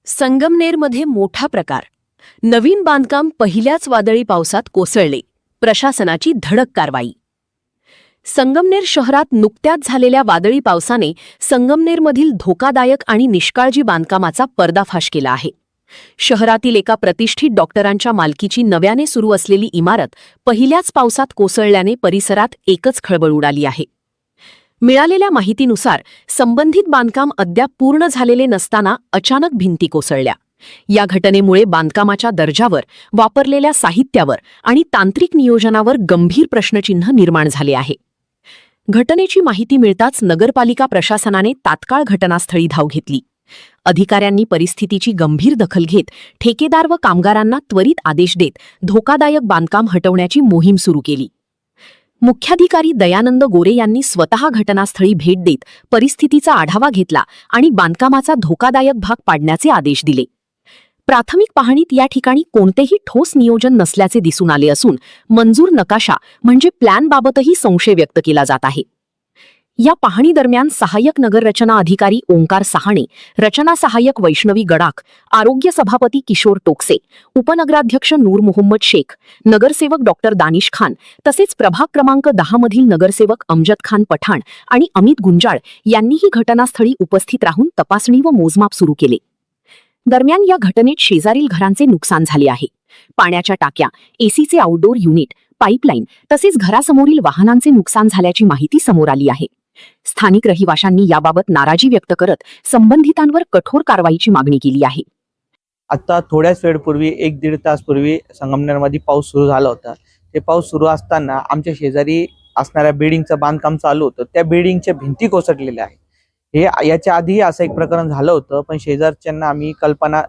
संगमनेरमध्ये मोठा प्रकार. नवीन बांधकाम पहिल्याच वादळी पावसात कोसळले. प्रशासनाची धडक कारवाई. संगमनेर शहरात नुकत्याच झालेल्या वादळी पावसाने संगमनेरमधील धोकादायक आणि निष्काळजी बांधकामाचा पर्दाफाश केला आहे. शहरातील एका प्रतिष्ठित डॉक्टरांच्या मालकीची नव्याने सुरू असलेली इमारत पहिल्याच पावसात कोसळल्याने परिसरात एकच खळबळ उडाली आहे. मिळालेल्या माहितीनुसार संबंधित बांधकाम अद्याप पूर्ण झालेले नसताना अचानक भिंती कोसळल्या. या घटनेमुळे बांधकामाच्या दर्जावर, वापरलेल्या साहित्यावर आणि तांत्रिक नियोजनावर गंभीर प्रश्नचिन्ह निर्माण झाले आहे. घटनेची माहिती मिळताच नगरपालिका प्रशासनाने तात्काळ घटनास्थळी धाव घेतली. अधिकाऱ्यांनी परिस्थितीची गंभीर दखल घेत ठेकेदार व कामगारांना त्वरित आदेश देत धोकादायक बांधकाम हटवण्याची मोहीम सुरू केली. मुख्याधिकारी दयानंद गोरे यांनी स्वतः घटनास्थळी भेट देत परिस्थितीचा आढावा घेतला आणि बांधकामाचा धोकादायक भाग पाडण्याचे आदेश दिले. प्राथमिक पाहणीत या ठिकाणी कोणतेही ठोस नियोजन नसल्याचे दिसून आले असून मंजूर नकाशा म्हणजे प्लॅनबाबतही संशय व्यक्त केला जात आहे. या पाहणी दरम्यान सहाय्यक नगररचना अधिकारी ओंकार सहाणे, रचना सहाय्यक वैष्णवी गडाख, आरोग्य सभापती किशोर टोकसे, उपनगराध्यक्ष नूर मोहम्मद शेख, नगरसेवक डॉक्टर दानिश खान तसेच प्रभाग क्रमांक 10 मधील नगरसेवक अमजद खान पठाण आणि अमित गुंजाळ यांनीही घटनास्थळी उपस्थित राहून तपासणी व मोजमाप सुरू केले. दरम्यान या घटनेत शेजारील घरांचे नुकसान झाले आहे. पाण्याच्या टाक्या, एसीचे आउटडोर युनिट, पाईपलाईन तसेच घरासमोरील वाहनांचे नुकसान झाल्याची माहिती समोर आली आहे. स्थानिक रहिवाशांनी याबाबत नाराजी व्यक्त करत संबंधितांवर कठोर कारवाईची मागणी केली आहे. आता थोड्याच वेळपूर्वी 1-1.5 तास पूर्वी संगमनेरमध्ये पाऊस सुरू झाला होता. ते पाऊस सुरू असताना आमच्या शेजारी असणाऱ्या बिल्डिंगचं बांधकाम चालू होतं. त्या बिल्डिंगच्या भिंती कोसळलेल्या आहे. हे याच्या आधी असं एक प्रकरण झालं होतं, पण शेजारच्यांना आम्ही कल्पना,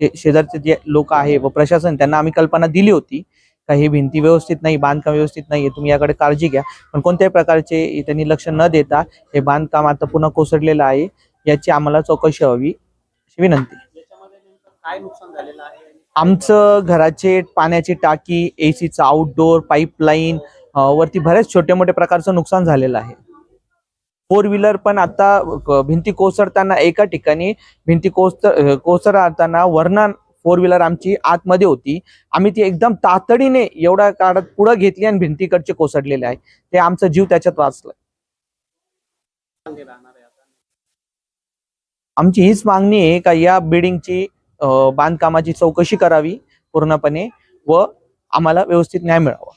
शेजारचे जे लोक आहे व प्रशासन त्यांना आम्ही कल्पना दिली होती का हे भिंती व्यवस्थित नाही, बांधकाम व्यवस्थित नाही, तुम्ही याकडे काळजी घ्या. पण कोणत्याही प्रकारचे त्यांनी लक्ष न देता हे बांधकाम आता पुन्हा कोसळलेलं आहे. याची आम्हाला चौकशी व्हावी अशी विनंती. काय नुकसान झालेलं आहे? आमचं घराचे पाण्याची टाकी, एसीचा आउटडोर, पाईपलाईन वरती बऱ्याच छोटे मोठे प्रकारचं नुकसान झालेलं आहे. 4 व्हीलर पण आता भिंती कोसळताना एका ठिकाणी भिंती कोसळताना वरना 4 व्हीलर आमची आतमध्ये होती. आम्ही ती एकदम तातडीने एवढा काढत पुढे घेतली आणि भिंतीकडचे कोसळलेले आहे. ते आमचा जीव त्याच्यात वाचला. आमची हीच मागणी आहे का या बिल्डिंगची बांधकामाची चौकशी करावी पूर्णपणे व आम्हाला व्यवस्थित न्याय मिळावा.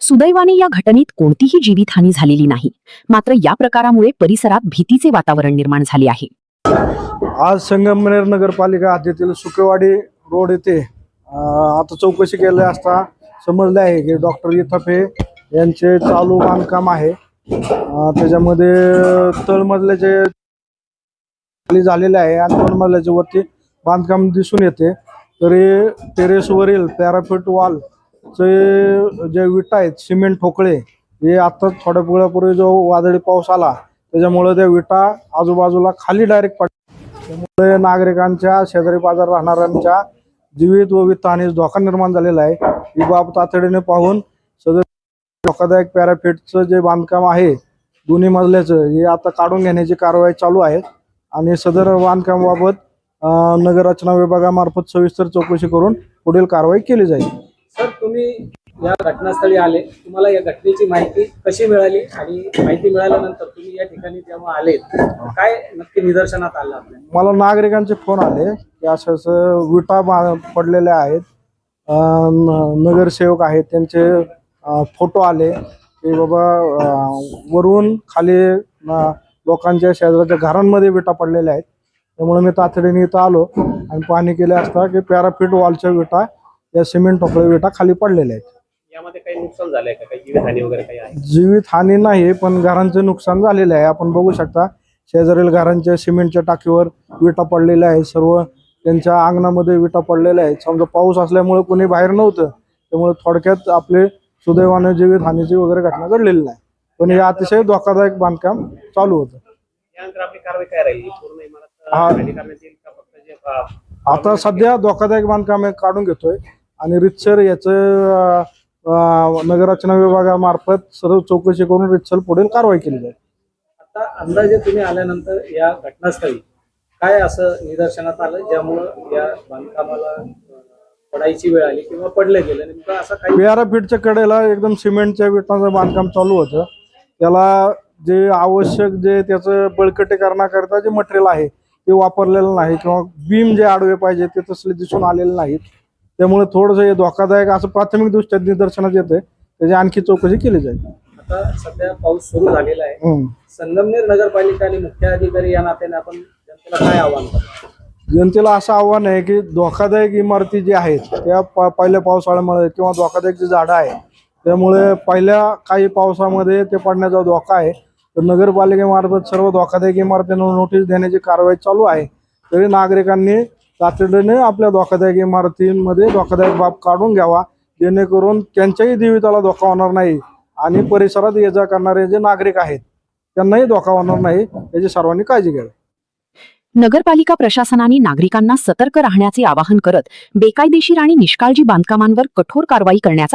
सुदैवाने या घटनेत कोणतीही जीवितहानी झालेली नाही. मात्र या प्रकारामुळे परिसरात भीतीचे वातावरण निर्माण झाले आहे. आज संगमनेर नगरपालिका हद्दीतील सुकेवाडी रोड येथे आता चौकशी केली असता समजले आहे की डॉक्टर इथफे यांचे चालू बांधकाम आहे. त्याच्यामध्ये तळमजल्याचे खाली झालेले आहे आणि 2 मजल्याच्या वरती बांधकाम दिसून येते. तरी टेरेसवरील पॅराफिट वॉल जे विटा आहेत, सिमेंट ठोकळे, हे आता थोड्या वेळापूर्वी जो वादळी पाऊस आला त्याच्यामुळे त्या विटा आजूबाजूला खाली डायरेक्ट पडल्या. त्यामुळे नागरिकांच्या, शेजारी पाजार राहणाऱ्यांच्या जीवित व वित्तहानीस धोका निर्माण झालेला आहे. ही बाब तातडीने पाहून सदर धोकादायक पॅराफिटचं जे बांधकाम आहे 2 मजल्याचं, हे आता काढून घेण्याची कारवाई चालू आहे आणि सदर बांधकामाबाबत नगररचना विभागामार्फत सविस्तर चौकशी करून पुढील कारवाई केली जाईल. सर, तुम्ही या घटनास्थळी आले, तुम्हाला या घटनेची माहिती कशी मिळाली आणि माहिती मिळाल्यानंतर तुम्ही या ठिकाणी जेव्हा आले काय नक्की निदर्शनात आलं? मला नागरिकांचे फोन आले की असं विटा पडलेल्या आहेत, नगरसेवक आहेत त्यांचे फोटो आले की बाबा वरून खाली लोकांच्या शेजारच्या घरांमध्ये विटा पडलेल्या आहेत. त्यामुळे मी तातडीने इथं आलो आणि पाहणी केली असता की पॅराफिट वॉलच्या विटा, या सिमेंट ठोकळे विटा खाली पडलेल्या आहेत. यामध्ये काही नुकसान झालंय का? काही जीवितहानी वगैरे काही आहे? जीवितहानी नाही, पण घरांचे नुकसान झालेले आहे. आपण बघू शकता शेजारील घरांच्या सिमेंटच्या टाकीवर विटा पडलेल्या आहेत. सर्व त्यांच्या अंगणामध्ये विटा पडलेल्या आहेत. समजा पाऊस असल्यामुळे कोणी बाहेर नव्हतं, त्यामुळे थोडक्यात आपले सुदैवाने जीवितहानीची वगैरे घटना घडलेली नाही. पण हे अतिशय धोकादायक बांधकाम चालू होतं. यानंतर आपली कारवाई काय राहील? पूर्ण इमारत आता सध्या धोकादायक बांधकाम काढून घेतोय आणि रितसर याचं नगररचना विभागामार्फत सर्व चौकशी करून रितसर पुढील कारवाई केली जाईल. आता अंदाजे तुम्ही आल्यानंतर या घटनास्थळी काय असं निदर्शनात आलं ज्यामुळं या बांधकामाला पडायची वेळ आली किंवा पडलं गेलं, नेमकं असं काही? व्यारापीठच्या कडेला एकदम सिमेंटच्या विटांचं बांधकाम चालू होतं. त्याला जे आवश्यक जे त्याचं बळकटीकरणाकरता जे मटेरियल आहे ते वापरलेलं नाही किंवा बीम जे आडवे पाहिजे ते तसले दिसून आलेले नाहीत. त्यामुळे थोडंसं हे धोकादायक असं प्राथमिक दृष्ट्या निदर्शनात येतंय. त्याची आणखी चौकशी केली जाईल. आता सध्या पाऊस सुरू झालेला आहे. हम्म. संगमनेर नगरपालिका आणि मुख्य अधिकारी या नात्याने आपण जनतेला काय आव्हान करतो? जनतेला असं आव्हान आहे की धोकादायक इमारती जी आहेत त्या पहिल्या पावसाळ्यामुळे किंवा धोकादायक जी झाडं आहे त्यामुळे पहिल्या काही पावसामध्ये ते पडण्याचा धोका आहे. तर नगरपालिकेमार्फत सर्व धोकादायक इमारतींना नोटीस देण्याची कारवाई चालू आहे. तरी नागरिकांनी तातडीने आपल्या धोकादायक इमारतींमध्ये धोकादायक बाब काढून घ्यावा, जेणेकरून त्यांच्याही जीविताला धोका होणार नाही आणि परिसरात ये जा करणारे जे नागरिक आहेत त्यांनाही धोका होणार नाही याची सर्वांनी काळजी घ्यावी. नगरपालिका प्रशासनाने नागरिकांना सतर्क राहण्याचे आवाहन करत बेकायदेशीर आणि निष्काळजी बांधकामांवर कठोर कारवाई करण्याचा